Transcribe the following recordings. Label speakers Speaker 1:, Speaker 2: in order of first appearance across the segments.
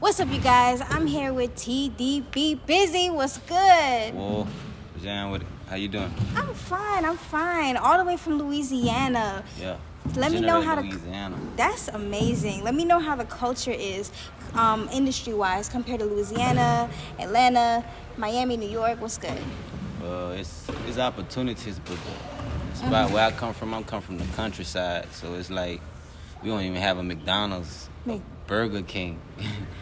Speaker 1: What's up, you guys? I'm here with TDB Bizzy. What's good?
Speaker 2: Whoa, Jan, how you doing?
Speaker 1: I'm fine. All the way from Louisiana.
Speaker 2: Yeah.
Speaker 1: Let me know how
Speaker 2: Louisiana.
Speaker 1: That's amazing. Let me know how the culture is, industry-wise, compared to Louisiana, Atlanta, Miami, New York. What's good?
Speaker 2: It's opportunities, but the spot where I come from the countryside, so it's like we don't even have a McDonald's, Burger King.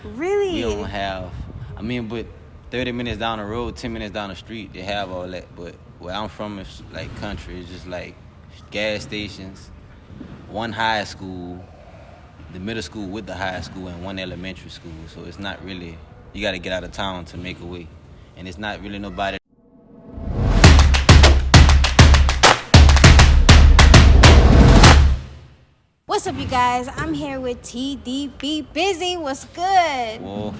Speaker 1: Really?
Speaker 2: We don't have. But 30 minutes down the road, 10 minutes down the street, they have all that. But where I'm from, it's like country. It's just like gas stations, one high school, the middle school with the high school, and one elementary school. So it's not really, you got to get out of town to make a way. And it's not really nobody.
Speaker 1: What's up, you guys? I'm here with TDB Bizzy. What's good?
Speaker 2: Whoa,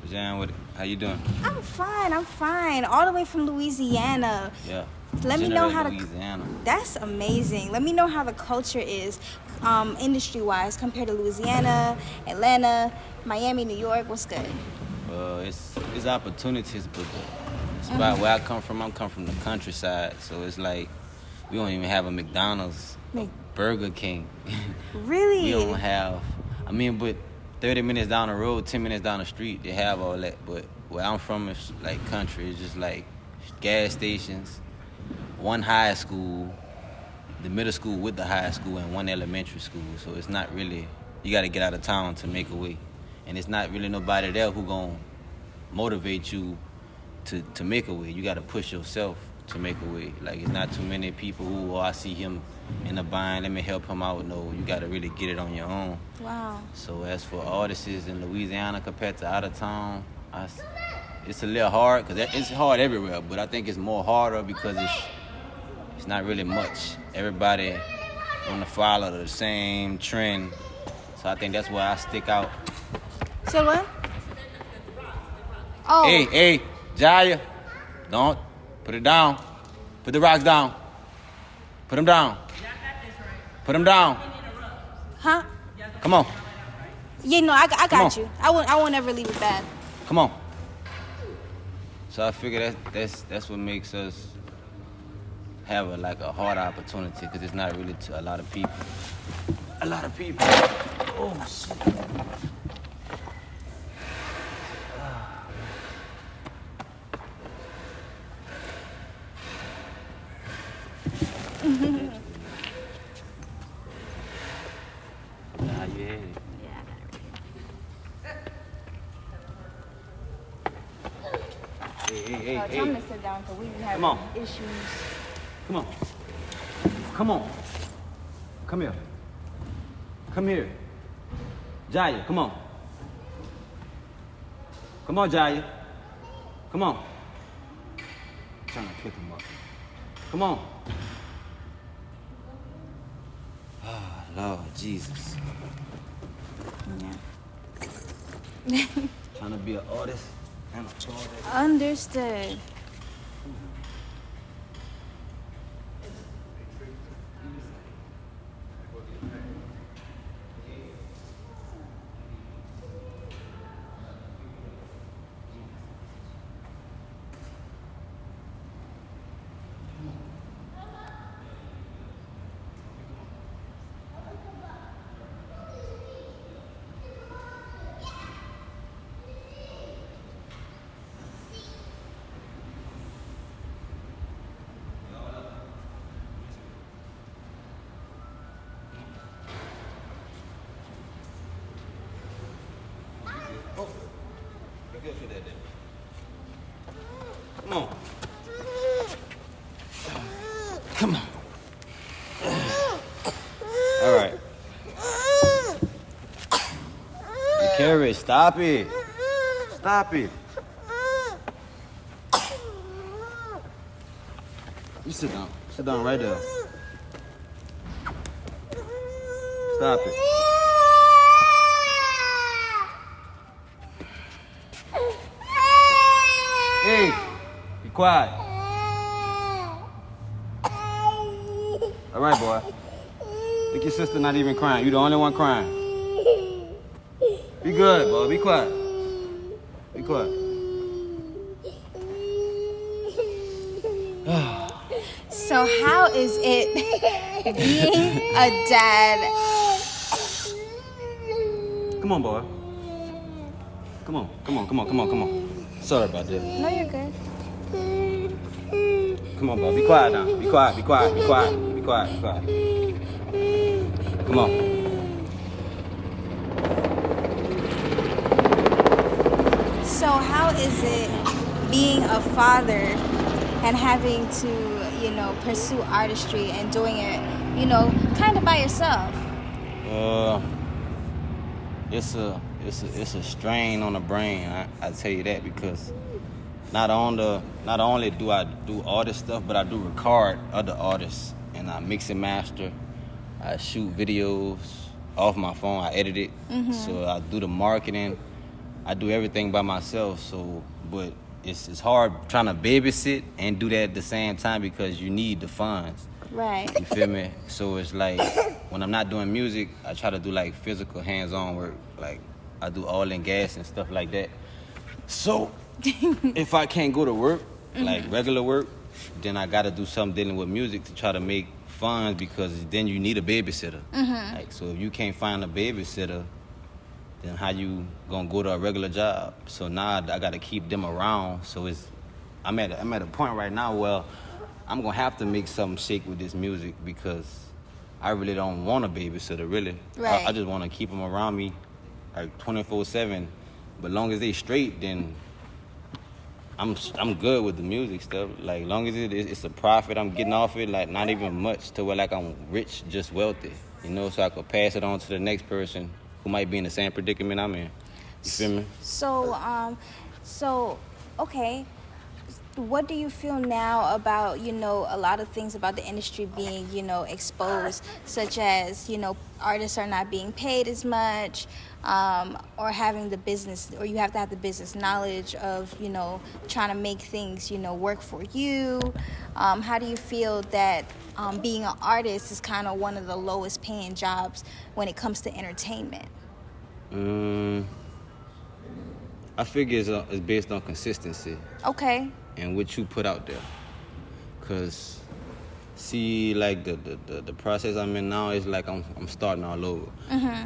Speaker 2: Jan, how you doing?
Speaker 1: I'm fine. All the way from Louisiana.
Speaker 2: Yeah.
Speaker 1: Let me know how
Speaker 2: Louisiana.
Speaker 1: That's amazing. Let me know how the culture is, industry-wise, compared to Louisiana, Atlanta, Miami, New York. What's good?
Speaker 2: It's opportunities, but the spot where I come from the countryside, so it's like we don't even have a McDonald's, Burger King.
Speaker 1: Really?
Speaker 2: We don't have. But 30 minutes down the road, 10 minutes down the street, they have all that. But where I'm from, it's like country. It's just like gas stations, one high school, the middle school with the high school, and one elementary school. So it's not really, you got to get out of town to make a way. And it's not really nobody there who gonna motivate you to make a way. You got to push yourself to make a way. Like, it's not too many people who, I see him in a bind, let me help him out. No, you got to really get it on your own.
Speaker 1: Wow.
Speaker 2: So as for artists in Louisiana compared to out of town, it's a little hard, because it's hard everywhere, but I think it's more harder because it's not really much. Everybody want to follow the same trend. So I think that's why I stick out.
Speaker 1: So what? Oh.
Speaker 2: Hey, Jaya, don't put it down. Put the rocks down. Put them down. Put them down.
Speaker 1: Huh?
Speaker 2: Come on.
Speaker 1: Yeah, no, I got you. I won't ever leave it bad.
Speaker 2: Come on. So I figure that's what makes us have a hard opportunity, because it's not really to a lot of people. Oh, shit. Nah, you had it.
Speaker 1: Yeah, I got it right here.
Speaker 2: Hey.
Speaker 1: Tell him to sit down, because we be having issues.
Speaker 2: Come on. Come here. Jaya, come on. Come on, Jaya. Come on. I'm trying to pick him up. Come on. Oh, Lord Jesus.
Speaker 1: Yeah.
Speaker 2: Trying to be an artist and a tourist.
Speaker 1: Understood.
Speaker 2: Come on. All right. Carrie, stop it. You sit down. Sit down right there. Stop it. Hey, be quiet. All right, boy. Look, your sister not even crying. You the only one crying. Be good, boy. Be quiet. Be quiet.
Speaker 1: So how is it being a dad?
Speaker 2: Come on, boy. Come on. Sorry about that.
Speaker 1: No, you're good.
Speaker 2: Come on, boy. Be quiet now. Be quiet. Come on.
Speaker 1: So how is it being a father and having to, pursue artistry and doing it, kind of by yourself?
Speaker 2: It's a strain on the brain. I tell you that because not only do I do all this stuff, but I do record other artists and I mix and master. I shoot videos off my phone. I edit it. So I do the marketing. I do everything by myself. So, but it's hard trying to babysit and do that at the same time because you need the funds.
Speaker 1: Right.
Speaker 2: You feel me? So it's like when I'm not doing music, I try to do like physical hands-on work. Like I do oil and gas and stuff like that. So if I can't go to work, like regular work, then I gotta do something dealing with music to try to make funds because then you need a babysitter. Like so if you can't find a babysitter, then how you gonna go to a regular job? So now I gotta keep them around. So I'm at a point right now where I'm gonna have to make something shake with this music because I really don't want a babysitter, really.
Speaker 1: Right.
Speaker 2: I just want to keep them around me like 24/7. But long as they straight, then I'm good with the music stuff. Like long as it's a profit I'm getting off it, like not even much to where like I'm rich, just wealthy, so I could pass it on to the next person who might be in the same predicament I'm in. You feel me?
Speaker 1: So, okay. What do you feel now about, a lot of things about the industry being, exposed, such as, artists are not being paid as much, or having the business, or you have to have the business knowledge of, trying to make things, work for you. How do you feel that being an artist is kind of one of the lowest paying jobs when it comes to entertainment?
Speaker 2: I figure it's based on consistency.
Speaker 1: Okay.
Speaker 2: And what you put out there. Cause see, like the process I'm in now is like I'm starting all over.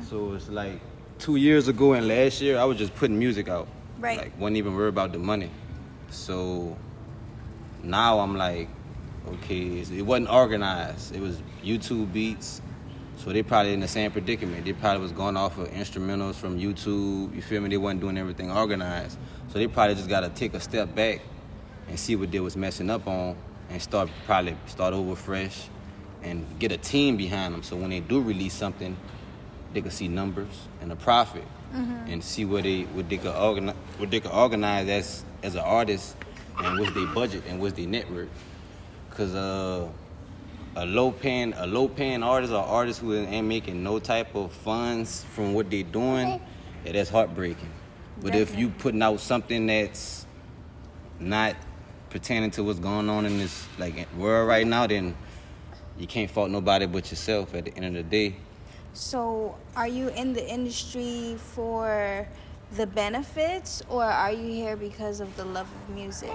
Speaker 2: So it's like 2 years ago and last year I was just putting music out.
Speaker 1: Right.
Speaker 2: Like wasn't even worried about the money. So now I'm like, okay, it wasn't organized. It was YouTube beats. So they probably in the same predicament. They probably was going off of instrumentals from YouTube. You feel me? They wasn't doing everything organized. So they probably just gotta take a step back and see what they was messing up on and start over fresh and get a team behind them. So when they do release something, they can see numbers and a profit and see what they could organize as an artist and what's their budget and what's their network. Cause a low paying artist or artist who ain't making no type of funds from what they doing, that's heartbreaking. But if you putting out something that's not pertaining to what's going on in this like world right now, then you can't fault nobody but yourself at the end of the day.
Speaker 1: So are you in the industry for the benefits, or are you here because of the love of music?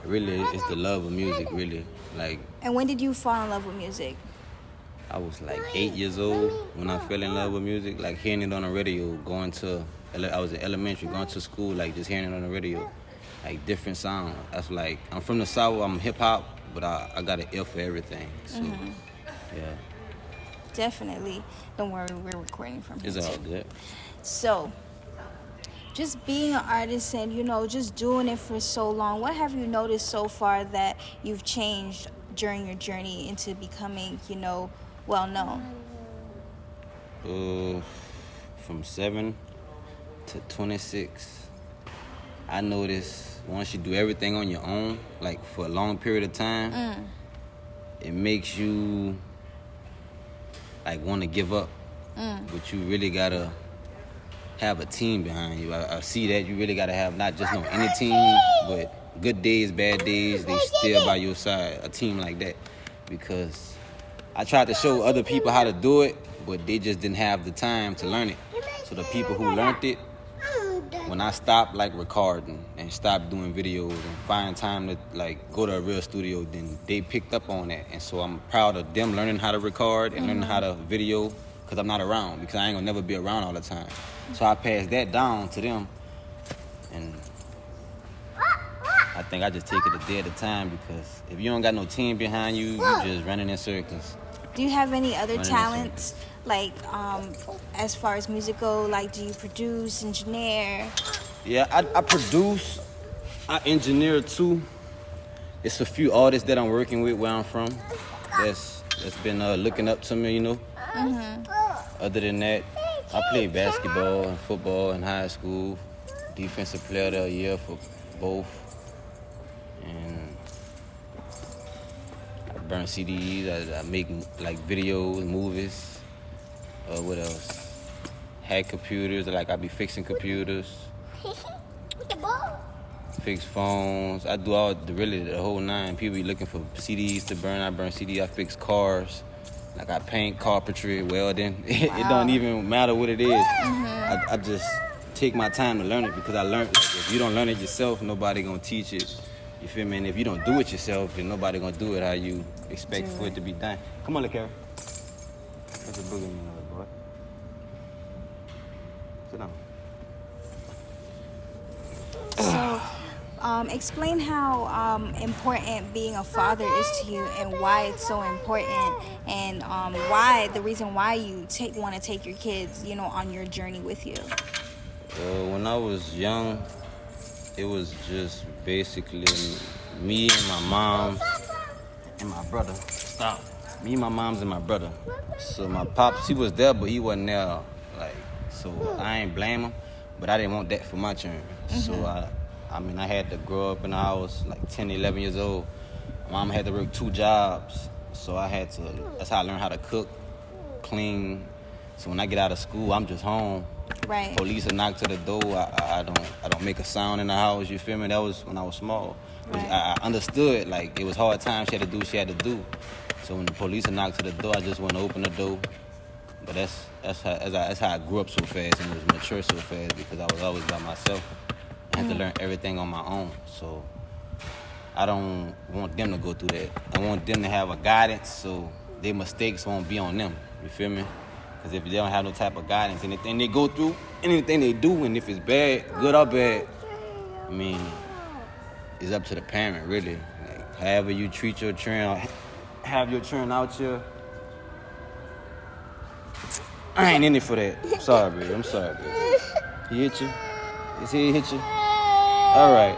Speaker 2: Really, it's the love of music, really. Like.
Speaker 1: And when did you fall in love with music?
Speaker 2: I was like 8 years old when I fell in love with music, like hearing it on the radio, I was in elementary, going to school, like just hearing it on the radio, like different sounds. That's like, I'm from the South, I'm hip hop, but I got an ear for everything, so, yeah.
Speaker 1: Definitely. Don't worry, we're recording from here.
Speaker 2: It's all good.
Speaker 1: So, just being an artist and, just doing it for so long, what have you noticed so far that you've changed during your journey into becoming, well-known?
Speaker 2: From 7 to 26, I noticed once you do everything on your own, like for a long period of time, it makes you like want to give up. But you really gotta have a team behind you. I see that you really gotta have not just any team, but good days, bad days, they still by your side. A team like that, because I tried to show other people how to do it, but they just didn't have the time to learn it. So the people who learned it, when I stopped like recording and stopped doing videos and find time to like go to a real studio, then they picked up on that, and so I'm proud of them learning how to record and learning how to video, because I'm not around, because I ain't gonna never be around all the time. So I passed that down to them, and I think I just take it a day at a time, because if you don't got no team behind you, you just running in circles.
Speaker 1: Do you have any other talents, like as far as music go? Like, do you produce, engineer?
Speaker 2: Yeah, I produce, I engineer too. It's a few artists that I'm working with where I'm from that's been looking up to me, you know. Other than that, I played basketball and football in high school, defensive player of the year for both, and I burn CDs, I make like videos, movies, what else? Hack computers, like I be fixing computers, fix phones. I do all the whole nine. People be looking for CDs to burn. I burn CDs. I fix cars. Like I paint, carpentry, welding. It don't even matter what it is. I just take my time to learn it, because I learned, like, if you don't learn it yourself, nobody gonna teach it. You feel me? And if you don't do it yourself, then nobody gonna do it how you expect for it to be done. Come on, look, Carrie. That's a boogie, boy. Sit down.
Speaker 1: So, explain how important being a father is to you, and why it's so important, and the reason why you want to take your kids, you know, on your journey with you.
Speaker 2: When I was young, it was just basically me and my mom and my brother. Stop. Me, my mom's, and my brother. So my pops, he was there, but he wasn't there. Like, so I ain't blame him, but I didn't want that for my children. So I had to grow up, and I was like 10, 11 years old. My mom had to work 2 jobs, so that's how I learned how to cook, clean. So when I get out of school, I'm just home.
Speaker 1: Right.
Speaker 2: Police will knock to the door. I don't make a sound in the house. You feel me? That was when I was small. Right. I understood, like, it was hard times. She had to do what she had to do. So when the police would knock to the door, I just wouldn't open the door. But that's how I grew up so fast and was mature so fast, because I was always by myself. I had to learn everything on my own. So I don't want them to go through that. I want them to have a guidance, so their mistakes won't be on them. You feel me? Because if they don't have no type of guidance, anything they go through, anything they do, and if it's bad, good or bad, I mean, it's up to the parent, really. Like, however you treat your children, have your children out here, I ain't in it for that. I'm sorry, baby. I'm sorry, baby. He hit you? Is he hit you? All right.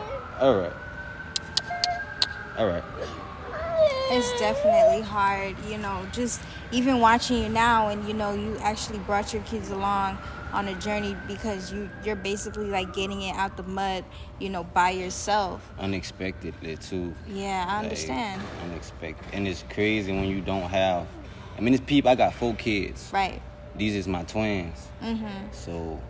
Speaker 1: It's definitely hard, you know, just even watching you now, and, you know, you actually brought your kids along on a journey, because you're basically like getting it out the mud, you know, by yourself.
Speaker 2: Unexpectedly, too.
Speaker 1: Yeah, I understand.
Speaker 2: Like, unexpected. And it's crazy when you don't have, it's people, I got 4 kids.
Speaker 1: Right.
Speaker 2: These is my twins. So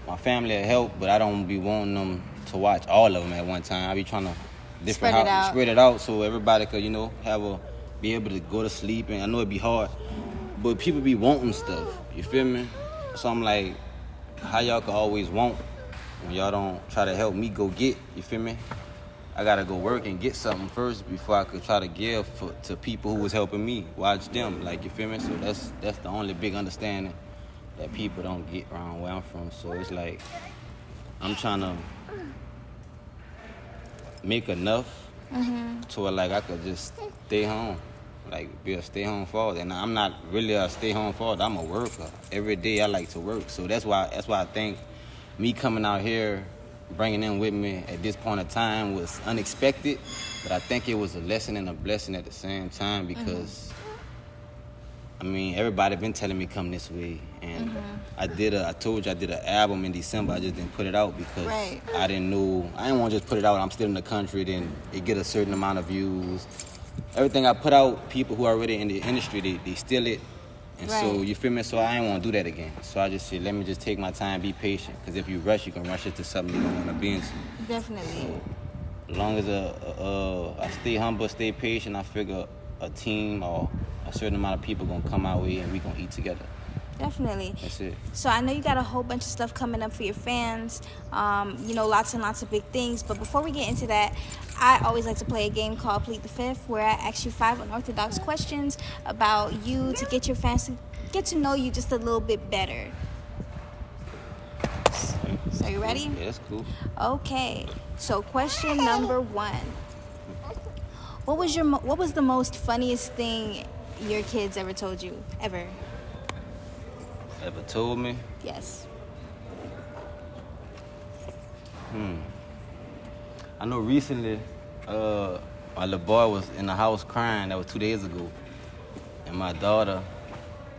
Speaker 2: my family will help, but I don't be wanting them to watch all of them at one time. I be trying to spread it out so everybody could, you know, be able to go to sleep. And I know it be hard, but people be wanting stuff. You feel me? So I'm like, how y'all can always want when y'all don't try to help me go get? You feel me? I gotta go work and get something first before I could try to give to people who was helping me. Watch them, like, you feel me? So that's the only big understanding that people don't get around where I'm from. So it's like, I'm trying to make enough to where, like, I could just stay home, like, be a stay-home father. And I'm not really a stay-home father. I'm a worker. Every day I like to work. So that's why I think me coming out here, bringing them with me at this point in time was unexpected, but I think it was a lesson and a blessing at the same time, because everybody been telling me come this way, and I told you I did an album in December. I just didn't put it out because I didn't want to just put it out. I'm still in the country, then it get a certain amount of views. Everything I put out, people who are already in the industry, they steal it. And so, you feel me? So I ain't want to do that again. So I just said, let me just take my time, be patient. Because if you rush, you can rush into something you don't want to be into.
Speaker 1: Definitely.
Speaker 2: So, as long as I stay humble, stay patient, I figure a team or a certain amount of people going to come our way and we going to eat together.
Speaker 1: Definitely.
Speaker 2: That's it.
Speaker 1: So I know you got a whole bunch of stuff coming up for your fans, lots and lots of big things. But before we get into that, I always like to play a game called Plead the Fifth, where I ask you 5 unorthodox questions about you to get your fans to get to know you just a little bit better. So you ready?
Speaker 2: Yeah, that's cool.
Speaker 1: Okay. So question number 1. What was the most funniest thing your kids ever told you? Ever
Speaker 2: told me?
Speaker 1: Yes.
Speaker 2: I know recently, my little boy was in the house crying. That was 2 days ago. And my daughter,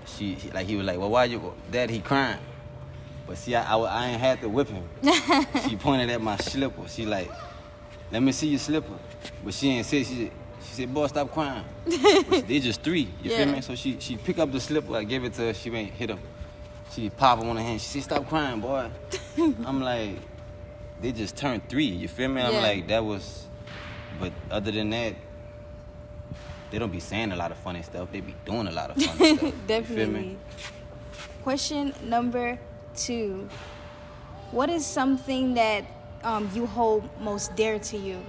Speaker 2: he was like, well, why you, Dad, he crying? But see, I ain't had to whip him. She pointed at my slipper. She like, let me see your slipper. But she ain't say, she said, boy, stop crying. But they just 3, you feel me? So she pick up the slipper, I gave it to her, she ain't hit him. She pop him on the hand, she said, stop crying, boy. I'm like, they just turned 3, you feel me? I'm like, that was, but other than that, they don't be saying a lot of funny stuff, they be doing a lot of funny stuff.
Speaker 1: Definitely.
Speaker 2: You feel me?
Speaker 1: Question number 2. What is something that you hold most dear to you?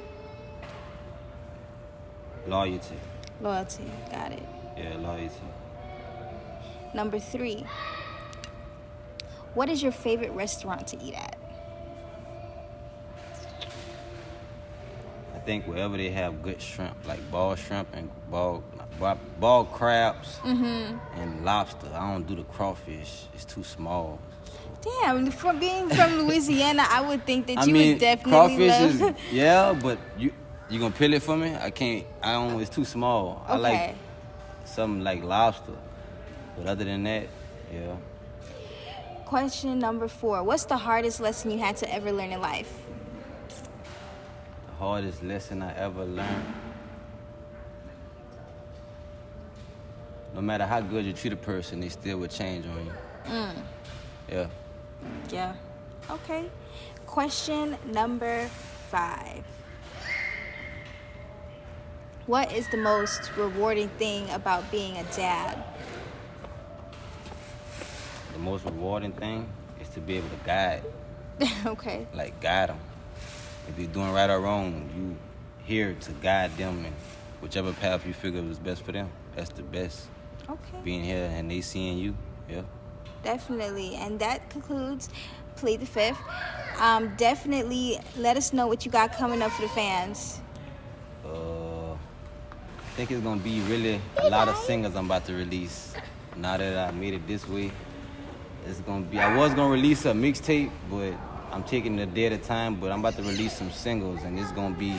Speaker 2: Loyalty.
Speaker 1: Loyalty. Got it.
Speaker 2: Yeah, loyalty.
Speaker 1: Number 3. What is your favorite restaurant to eat at?
Speaker 2: I think wherever they have good shrimp, like ball shrimp and ball crabs and lobster. I don't do the crawfish. It's too small.
Speaker 1: Damn, from being from Louisiana, I would think that you would definitely
Speaker 2: crawfish
Speaker 1: love...
Speaker 2: yeah, but you gonna peel it for me? I can't. It's too small.
Speaker 1: Okay.
Speaker 2: I like something like lobster. But other than that, yeah.
Speaker 1: Question number 4. What's the hardest lesson you had to ever learn in life?
Speaker 2: The hardest lesson I ever learned. No matter how good you treat a person, they still would change on you. Yeah.
Speaker 1: Yeah. Okay. Question number 5. What is the most rewarding thing about being a dad?
Speaker 2: The most rewarding thing is to be able to guide.
Speaker 1: Okay.
Speaker 2: Like, guide them. If they're doing right or wrong, you here to guide them in whichever path you figure was best for them. That's the best.
Speaker 1: Okay.
Speaker 2: Being here and they seeing you, yeah.
Speaker 1: Definitely. And that concludes Plead the Fifth. Definitely let us know what you got coming up for the fans.
Speaker 2: I think it's gonna be really a lot of singles I'm about to release. Now that I made it this way, it's gonna be. I was gonna release a mixtape, but I'm taking it a day at a time. But I'm about to release some singles, and it's gonna be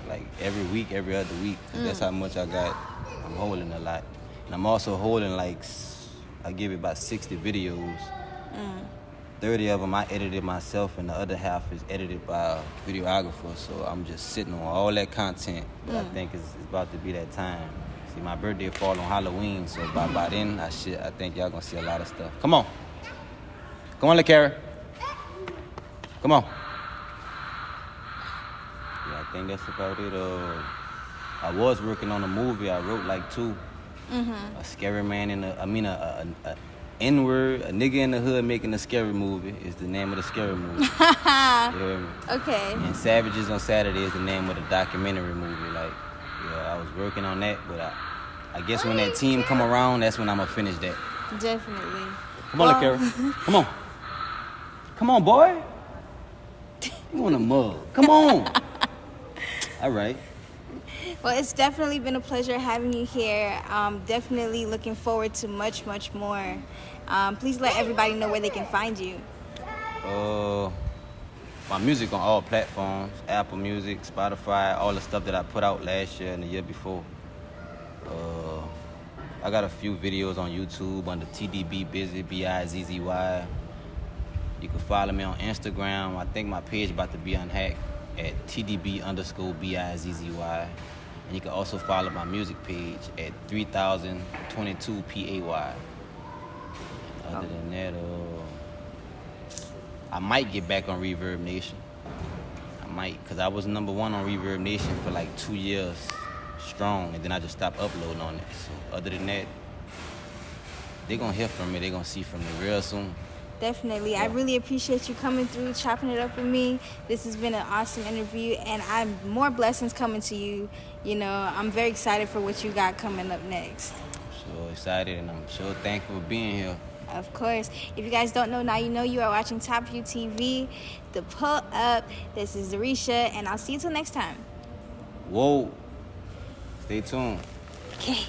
Speaker 2: like every week, every other week. 'Cause that's how much I got. I'm holding a lot, and I'm also holding I give it about 60 videos. 30 of them I edited myself, and the other half is edited by a videographer. So I'm just sitting on all that content. But I think it's about to be that time. See, my birthday fall on Halloween, so by then I think y'all gonna see a lot of stuff. Come on, little Kara. Come on. Yeah, I think that's about it. I was working on a movie. I wrote like 2. A scary man a N-word, a nigga in the hood making a scary movie is the name of the scary movie. You hear me?
Speaker 1: Okay.
Speaker 2: And Savages on Saturday is the name of the documentary movie. Like, yeah, I was working on that, but I guess when that team come around, that's when I'm gonna finish that.
Speaker 1: Definitely.
Speaker 2: Come on, little Kara. Come on. Come on, boy. You want a mug? Come on. All right.
Speaker 1: Well, it's definitely been a pleasure having you here. Definitely looking forward to much, much more. Please let everybody know where they can find you.
Speaker 2: My music on all platforms, Apple Music, Spotify, all the stuff that I put out last year and the year before. I got a few videos on YouTube under TDB Bizzy, B-I-Z-Z-Y. You can follow me on Instagram. I think my page about to be unhacked at TDB_BIZZY. And you can also follow my music page at 3022 PAY. Other than that, I might get back on Reverb Nation. I might, because I was number 1 on Reverb Nation for like 2 years strong, and then I just stopped uploading on it. So other than that, they gonna hear from me. They gonna see from me real soon.
Speaker 1: Definitely. I really appreciate you coming through, chopping it up with me. This has been an awesome interview, and I'm more blessings coming to you. You know, I'm very excited for what you got coming up next.
Speaker 2: I'm so excited, and I'm so thankful for being here.
Speaker 1: Of course. If you guys don't know, now you know. You are watching Top View TV, the Pull Up. This is Zurisha, and I'll see you till next time.
Speaker 2: Whoa. Stay tuned.
Speaker 1: Okay.